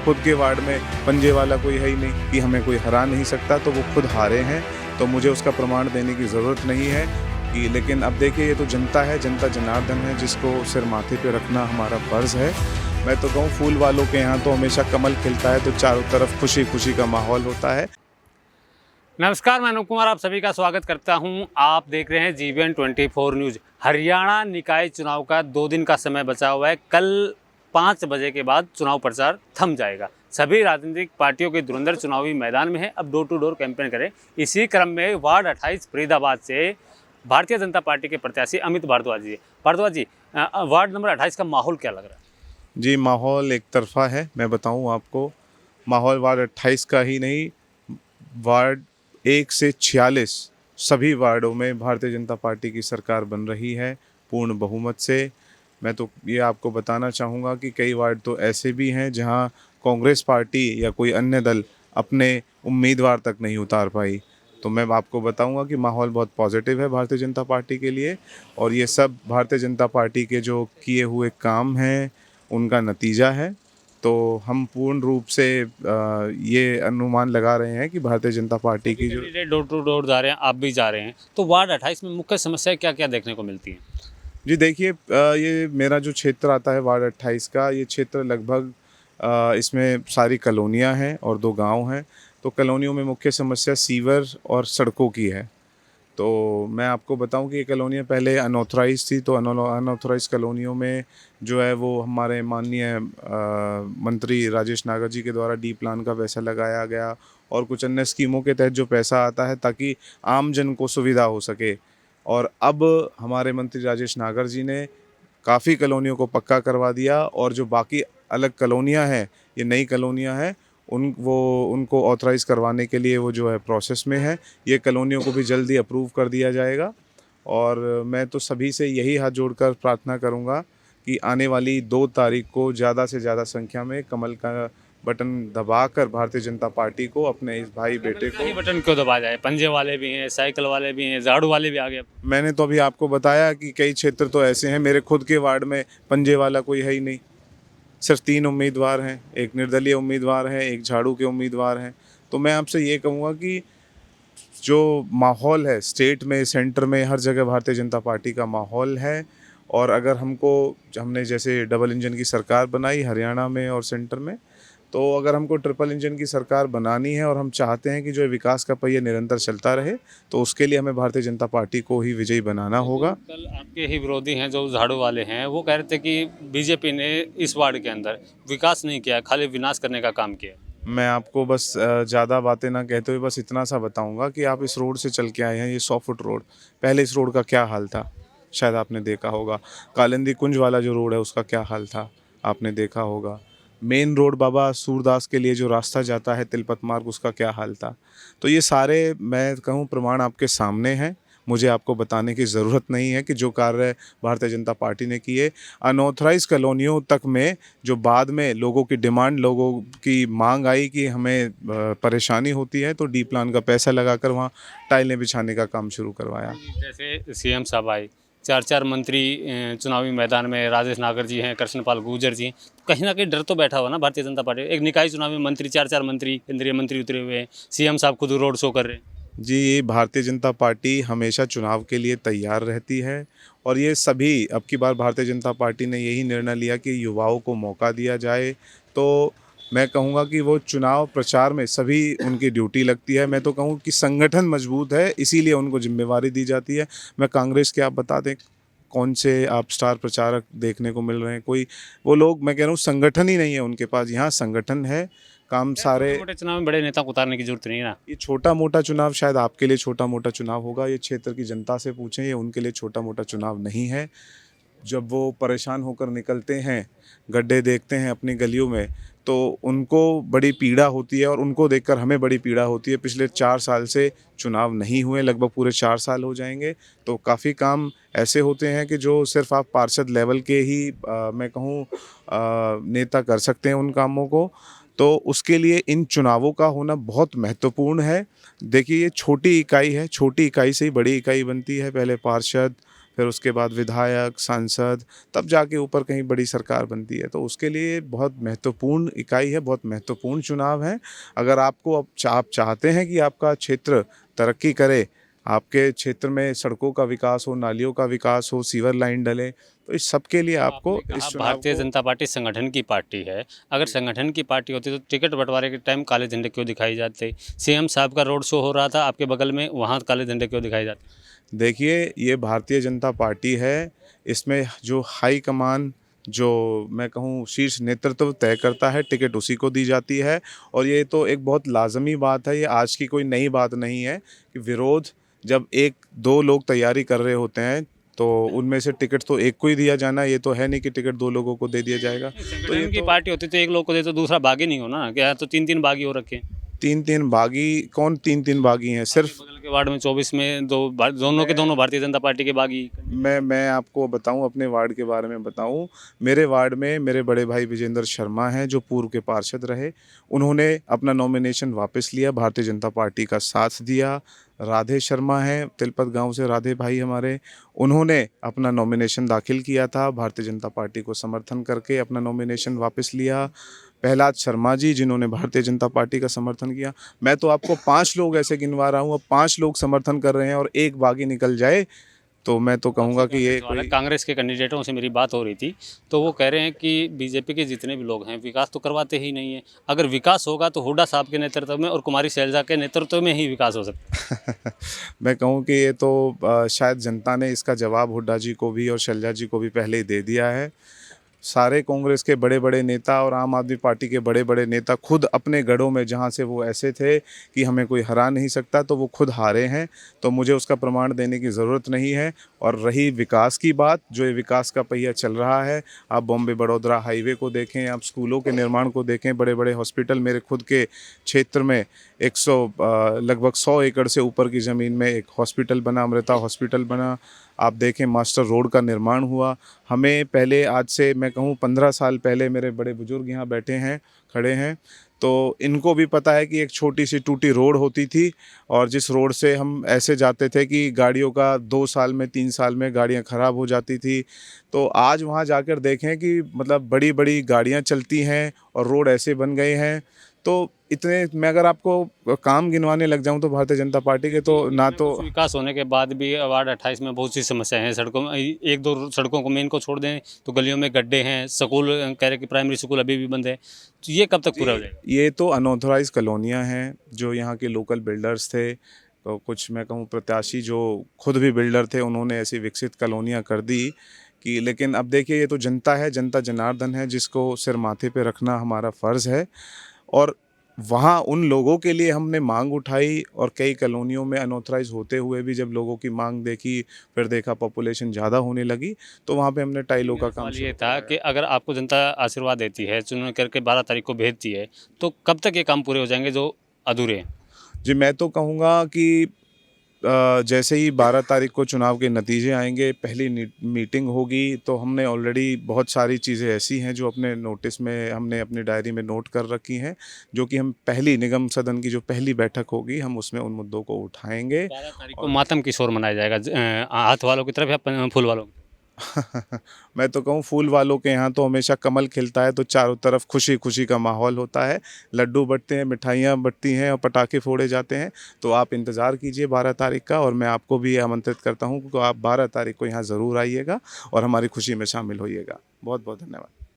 खुद के वार्ड में पंजे वाला कोई है ही नहीं कि हमें कोई हरा नहीं सकता, तो वो खुद हारे हैं, तो मुझे उसका प्रमाण देने की ज़रूरत नहीं है कि। लेकिन अब देखिए, ये तो जनता है, जनता जनार्दन है, जिसको सिर माथे पे रखना हमारा फ़र्ज़ है। मैं तो कहूँ, फूल वालों के यहाँ तो हमेशा कमल खिलता है, तो चारों तरफ खुशी खुशी का माहौल होता है। नमस्कार, मैं अनूप कुमार आप सभी का स्वागत करता हूं। आप देख रहे हैं जीबीएन 24 न्यूज़। हरियाणा निकाय चुनाव का 2 दिन का समय बचा हुआ है। कल 5 बजे के बाद चुनाव प्रचार थम जाएगा। सभी राजनीतिक पार्टियों के धुरंधर चुनावी मैदान में है, अब डोर टू डोर कैंपेन करें। इसी क्रम में वार्ड 28 फरीदाबाद से भारतीय जनता पार्टी के प्रत्याशी अमित भारद्वाज जी। वार्ड नंबर 28 का माहौल क्या लग रहा है? जी, माहौल एक तरफा है। मैं बताऊं आपको, माहौल वार्ड 28 का ही नहीं, वार्ड 1 से 46 सभी वार्डों में भारतीय जनता पार्टी की सरकार बन रही है पूर्ण बहुमत से। मैं तो ये आपको बताना चाहूँगा कि कई वार्ड तो ऐसे भी हैं जहां कांग्रेस पार्टी या कोई अन्य दल अपने उम्मीदवार तक नहीं उतार पाई। तो मैं आपको बताऊंगा कि माहौल बहुत पॉजिटिव है भारतीय जनता पार्टी के लिए, और ये सब भारतीय जनता पार्टी के जो किए हुए काम हैं उनका नतीजा है। तो हम पूर्ण रूप से ये अनुमान लगा रहे हैं कि भारतीय जनता पार्टी की जो डोर टू डोर जा रहे हैं, आप भी जा रहे हैं, तो वार्ड 28 में मुख्य समस्याएं क्या क्या देखने को मिलती हैं? जी देखिए, ये मेरा जो क्षेत्र आता है वार्ड 28 का, ये क्षेत्र लगभग इसमें सारी कॉलोनियाँ हैं और 2 गांव हैं। तो कॉलोनियों में मुख्य समस्या सीवर और सड़कों की है। तो मैं आपको बताऊं कि ये कॉलोनियाँ पहले अनऑथराइज थी, तो अनऑथराइज कॉलोनियों में जो है वो हमारे माननीय मंत्री राजेश नागर जी के द्वारा डी प्लान का पैसा लगाया गया और कुछ अन्य स्कीमों के तहत जो पैसा आता है ताकि आम जन को सुविधा हो सके। और अब हमारे मंत्री राजेश नागर जी ने काफ़ी कॉलोनियों को पक्का करवा दिया, और जो बाकी अलग कॉलोनियाँ हैं, ये नई कॉलोनियाँ हैं, उनको ऑथराइज़ करवाने के लिए वो जो है प्रोसेस में है। ये कॉलोनियों को भी जल्दी अप्रूव कर दिया जाएगा। और मैं तो सभी से यही हाथ जोड़कर प्रार्थना करूंगा कि आने वाली 2 तारीख को ज़्यादा से ज़्यादा संख्या में कमल का बटन दबाकर भारतीय जनता पार्टी को, अपने इस भाई बेटे को। बटन क्यों दबा जाए? पंजे वाले भी हैं, साइकिल वाले भी हैं, झाड़ू वाले भी आ गए। मैंने तो अभी आपको बताया कि कई क्षेत्र तो ऐसे हैं, मेरे खुद के वार्ड में पंजे वाला कोई है ही नहीं। सिर्फ 3 उम्मीदवार हैं, एक निर्दलीय उम्मीदवार है, एक झाड़ू के उम्मीदवार हैं। तो मैं आपसे ये कहूँगा कि जो माहौल है स्टेट में, सेंटर में, हर जगह भारतीय जनता पार्टी का माहौल है। और अगर हमने जैसे डबल इंजन की सरकार बनाई हरियाणा में और सेंटर में, तो अगर हमको ट्रिपल इंजन की सरकार बनानी है और हम चाहते हैं कि जो विकास का पहिया निरंतर चलता रहे, तो उसके लिए हमें भारतीय जनता पार्टी को ही विजयी बनाना होगा। कल आपके ही विरोधी हैं जो झाड़ू वाले हैं, वो कह रहे थे कि बीजेपी ने इस वार्ड के अंदर विकास नहीं किया, खाली विनाश करने का काम किया। मैं आपको बस ज़्यादा बातें ना कहते हुए बस इतना सा बताऊंगा कि आप इस रोड से चल के आए हैं, ये 100 फुट रोड। पहले इस रोड का क्या हाल था, शायद आपने देखा होगा। कालिंदी कुंज वाला जो रोड है उसका क्या हाल था, आपने देखा होगा। मेन रोड बाबा सूरदास के लिए जो रास्ता जाता है तिलपत मार्ग, उसका क्या हाल था। तो ये सारे मैं कहूँ प्रमाण आपके सामने हैं। मुझे आपको बताने की ज़रूरत नहीं है कि जो कार्य भारतीय जनता पार्टी ने किए अनऑथराइज कॉलोनियों तक में, जो बाद में लोगों की डिमांड, लोगों की मांग आई कि हमें परेशानी होती है, तो डी प्लान का पैसा लगाकर वहाँ टाइलें बिछाने का काम शुरू करवाया। जैसे सीएम साहब आए, 4 मंत्री चुनावी मैदान में, राजेश नागर जी हैं, कृष्णपाल गुर्जर जी, कहीं ना कहीं डर तो बैठा हुआ ना भारतीय जनता पार्टी। एक निकाय चुनाव में मंत्री 4 मंत्री, केंद्रीय मंत्री उतरे हुए हैं, सीएम साहब खुद रोड शो कर रहे हैं। जी, भारतीय जनता पार्टी हमेशा चुनाव के लिए तैयार रहती है, और ये सभी अब की बार भारतीय जनता पार्टी ने यही निर्णय लिया कि युवाओं को मौका दिया जाए। तो मैं कहूँगा कि वो चुनाव प्रचार में सभी उनकी ड्यूटी लगती है। मैं तो कहूँ कि संगठन मजबूत है, इसीलिए उनको जिम्मेवारी दी जाती है। मैं कांग्रेस के आप बता दें कौन से आप स्टार प्रचारक देखने को मिल रहे हैं, कोई वो लोग, मैं कह रहा हूँ संगठन ही नहीं है उनके पास। यहाँ संगठन है, काम सारे। छोटे चुनाव में बड़े नेता को उतारने की जरूरत नहीं है ना। ये छोटा मोटा चुनाव शायद आपके लिए छोटा मोटा चुनाव होगा, ये क्षेत्र की जनता से पूछें, ये उनके लिए छोटा मोटा चुनाव नहीं है। जब वो परेशान होकर निकलते हैं, गड्ढे देखते हैं अपनी गलियों में, तो उनको बड़ी पीड़ा होती है, और उनको देखकर हमें बड़ी पीड़ा होती है। पिछले 4 साल से चुनाव नहीं हुए, लगभग पूरे 4 साल हो जाएंगे। तो काफ़ी काम ऐसे होते हैं कि जो सिर्फ आप पार्षद लेवल के ही मैं कहूँ नेता कर सकते हैं उन कामों को। तो उसके लिए इन चुनावों का होना बहुत महत्वपूर्ण है। देखिए, ये छोटी इकाई है, छोटी इकाई से ही बड़ी इकाई बनती है। पहले पार्षद, फिर उसके बाद विधायक, सांसद, तब जाके ऊपर कहीं बड़ी सरकार बनती है। तो उसके लिए बहुत महत्वपूर्ण इकाई है, बहुत महत्वपूर्ण चुनाव है। अगर आपको आप चाहते हैं कि आपका क्षेत्र तरक्की करे, आपके क्षेत्र में सड़कों का विकास हो, नालियों का विकास हो, सीवर लाइन डले, तो इस सब के लिए आपको आपने इस कहा चुनाव भारतीय को जनता पार्टी संगठन की पार्टी है। अगर संगठन की पार्टी होती तो टिकट बंटवारे के टाइम काले झंडे क्यों दिखाई जाते? सीएम साहब का रोड शो हो रहा था आपके बगल में, वहाँ काले झंडे क्यों दिखाई जाते? देखिए, ये भारतीय जनता पार्टी है, इसमें जो हाई कमान, जो मैं कहूँ शीर्ष नेतृत्व तय करता है, टिकट उसी को दी जाती है। और ये तो एक बहुत लाज़मी बात है, ये आज की कोई नई बात नहीं है कि विरोध जब 1-2 लोग तैयारी कर रहे होते हैं, तो उनमें से टिकट तो एक को ही दिया जाना, ये तो है नहीं कि टिकट 2 लोगों को दे दिया जाएगा। तो ये संगठन की तो पार्टी होती तो एक लोग को दे तो दूसरा बागी नहीं हो ना, क्या तो 3-3 बागी हो रखे हैं। 3-3 बागी, कौन 3-3 बागी हैं? आपके सिर्फ बगल के वार्ड में 24 में दोनों के दोनों भारतीय जनता पार्टी के बागी। मैं आपको बताऊं, अपने वार्ड के बारे में बताऊं। मेरे वार्ड में मेरे बड़े भाई विजेंद्र शर्मा हैं, जो पूर्व के पार्षद रहे। उन्होंने अपना नॉमिनेशन वापस लिया, भारतीय जनता पार्टी का साथ दिया। राधे शर्मा हैं, तिलपत गांव से राधे भाई हमारे, उन्होंने अपना नॉमिनेशन दाखिल किया था, भारतीय जनता पार्टी को समर्थन करके अपना नॉमिनेशन वापस लिया। प्रहलाद शर्मा जी, जिन्होंने भारतीय जनता पार्टी का समर्थन किया। मैं तो आपको 5 लोग ऐसे गिनवा रहा हूँ, अब 5 लोग समर्थन कर रहे हैं और एक बागी निकल जाए, तो मैं तो कहूँगा कि ये कोई कांग्रेस के कैंडिडेटों से मेरी बात हो रही थी, तो वो कह रहे हैं कि बीजेपी के जितने भी लोग हैं विकास तो करवाते ही नहीं है। अगर विकास होगा तो हुड्डा साहब के नेतृत्व में और कुमारी शैलजा के नेतृत्व में ही विकास हो सकता है। मैं कहूँ कि ये तो शायद जनता ने इसका जवाब हुड्डा जी को भी और शैलजा जी को भी पहले ही दे दिया है। सारे कांग्रेस के बड़े बड़े नेता और आम आदमी पार्टी के बड़े बड़े नेता खुद अपने गढ़ों में, जहां से वो ऐसे थे कि हमें कोई हरा नहीं सकता, तो वो खुद हारे हैं। तो मुझे उसका प्रमाण देने की ज़रूरत नहीं है। और रही विकास की बात, जो ये विकास का पहिया चल रहा है, आप बॉम्बे बड़ौदा हाईवे को देखें, आप स्कूलों के निर्माण को देखें, बड़े बड़े हॉस्पिटल, मेरे खुद के क्षेत्र में लगभग 100 एकड़ से ऊपर की ज़मीन में एक हॉस्पिटल बना, अमृता हॉस्पिटल बना। आप देखें, मास्टर रोड का निर्माण हुआ। हमें पहले, आज से मैं कहूँ 15 साल पहले, मेरे बड़े बुजुर्ग यहाँ बैठे हैं, खड़े हैं, तो इनको भी पता है कि एक छोटी सी टूटी रोड होती थी, और जिस रोड से हम ऐसे जाते थे कि गाड़ियों का 2 साल में, 3 साल में गाड़ियाँ ख़राब हो जाती थी। तो आज वहाँ जाकर देखें कि मतलब बड़ी बड़ी गाड़ियाँ चलती हैं और रोड ऐसे बन गए हैं। तो इतने, मैं अगर आपको काम गिनवाने लग जाऊं तो भारतीय जनता पार्टी के, तो ना तो विकास होने के बाद भी वार्ड 28 में बहुत सी समस्याएं हैं। सड़कों में 1-2 सड़कों को मेन को छोड़ दें तो गलियों में गड्ढे हैं, स्कूल कह रहे कि प्राइमरी स्कूल अभी भी बंद है। तो ये कब तक पूरा हो जाएगा? ये तो अनऑथराइज कॉलोनियाँ हैं, जो यहाँ के लोकल बिल्डर्स थे, तो कुछ मैं कहूँ प्रत्याशी जो खुद भी बिल्डर थे, उन्होंने ऐसी विकसित कॉलोनियाँ कर दी कि, लेकिन अब देखिए, ये तो जनता है, जनता जनार्दन है, जिसको सिर माथे पे रखना हमारा फ़र्ज़ है। और वहाँ उन लोगों के लिए हमने मांग उठाई, और कई कॉलोनियों में अनऑथराइज होते हुए भी जब लोगों की मांग देखी, फिर देखा पॉपुलेशन ज़्यादा होने लगी, तो वहाँ पे हमने टाइलों का काम सवाल ये शुरू था कि अगर आपको जनता आशीर्वाद देती है, चुनाव करके 12 तारीख को भेजती है, तो कब तक ये काम पूरे हो जाएंगे जो अधूरे हैं? जी, मैं तो कहूँगा कि जैसे ही 12 तारीख को चुनाव के नतीजे आएंगे, पहली मीटिंग होगी, तो हमने ऑलरेडी बहुत सारी चीज़ें ऐसी हैं जो अपने नोटिस में, हमने अपनी डायरी में नोट कर रखी हैं, जो कि हम पहली निगम सदन की जो पहली बैठक होगी, हम उसमें उन मुद्दों को उठाएंगे। 12 तारीख को मातम किशोर मनाया जाएगा, हाथ वालों की तरफ या फूल वालों की तरफ? मैं तो कहूँ, फूल वालों के यहाँ तो हमेशा कमल खिलता है, तो चारों तरफ खुशी खुशी का माहौल होता है, लड्डू बंटते हैं, मिठाइयाँ बंटती हैं और पटाखे फोड़े जाते हैं। तो आप इंतज़ार कीजिए 12 तारीख का, और मैं आपको भी आमंत्रित करता हूँ कि आप 12 तारीख को यहाँ ज़रूर आइएगा और हमारी खुशी में शामिल होइएगा। बहुत बहुत धन्यवाद।